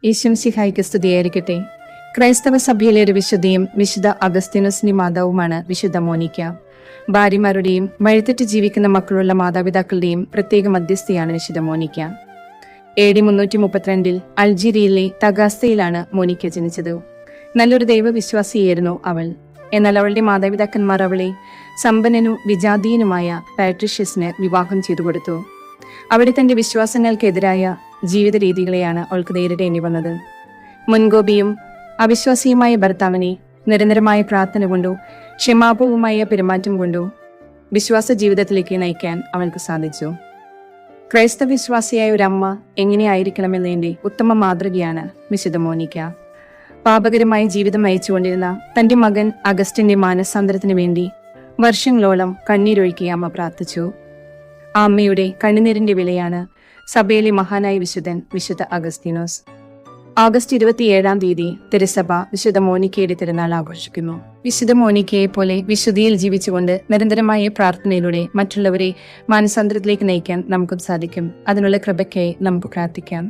ഈശംസിഹായിക്ക് സ്തുതിയായിരിക്കട്ടെ. ക്രൈസ്തവ സഭയിലെ ഒരു വിശുദ്ധിയും വിശുദ്ധ അഗസ്തീനോസിന്റെ മാതാവുമാണ് വിശുദ്ധ മോനിക്ക. ഭാര്യമാരുടെയും വഴിതെറ്റ് ജീവിക്കുന്ന മക്കളുള്ള മാതാപിതാക്കളുടെയും പ്രത്യേക മധ്യസ്ഥയാണ് വിശുദ്ധ മോനിക്ക. AD 332 അൾജീരിയയിലെ തഗാസ്തയിലാണ് മോനിക്ക ജനിച്ചത്. നല്ലൊരു ദൈവവിശ്വാസിയായിരുന്നു അവൾ. എന്നാൽ അവളുടെ മാതാപിതാക്കന്മാർ അവളെ സമ്പന്നനും വിജാതീയനുമായ പാട്രിഷ്യസിന് വിവാഹം ചെയ്തു കൊടുത്തു. അവിടെ തന്റെ വിശ്വാസങ്ങൾക്കെതിരായ ജീവിത രീതികളെയാണ് അവൾക്ക് നേരിടേണ്ടി വന്നത്. മുൻകോപിയും അവിശ്വാസിയുമായ ഭർത്താവിനെ നിരന്തരമായ പ്രാർത്ഥന കൊണ്ടോ ക്ഷമാപൂർവമായ പെരുമാറ്റം കൊണ്ടോ വിശ്വാസ ജീവിതത്തിലേക്ക് നയിക്കാൻ അവൾക്ക് സാധിച്ചു. ക്രൈസ്തവ വിശ്വാസിയായ ഒരമ്മ എങ്ങനെയായിരിക്കണമെന്നതിൻ്റെ ഉത്തമ മാതൃകയാണ് വിശുദ്ധ മോനിക്ക. പാപകരമായ ജീവിതം നയിച്ചുകൊണ്ടിരുന്ന തന്റെ മകൻ അഗസ്റ്റിന്റെ മാനസാന്തരത്തിന് വേണ്ടി വർഷങ്ങളോളം കണ്ണീരൊഴുക്കി അമ്മ പ്രാർത്ഥിച്ചു. ആ അമ്മയുടെ കണ്ണുനീരിന്റെ വിലയാണ് സഭയിലെ മഹാനായ വിശുദ്ധൻ വിശുദ്ധ അഗസ്തീനോസ്. ഓഗസ്റ്റ് 27 തിരുസഭ വിശുദ്ധ മോനിക്കയുടെ തിരുനാൾ ആഘോഷിക്കുന്നു. വിശുദ്ധ മോനിക്കയെ പോലെ വിശുദ്ധിയിൽ ജീവിച്ചുകൊണ്ട് നിരന്തരമായ പ്രാർത്ഥനയിലൂടെ മറ്റുള്ളവരെ മാനസാന്തരത്തിലേക്ക് നയിക്കാൻ നമുക്കും സാധിക്കും. അതിനുള്ള കൃപയ്ക്കായി നമുക്ക് പ്രാർത്ഥിക്കാം.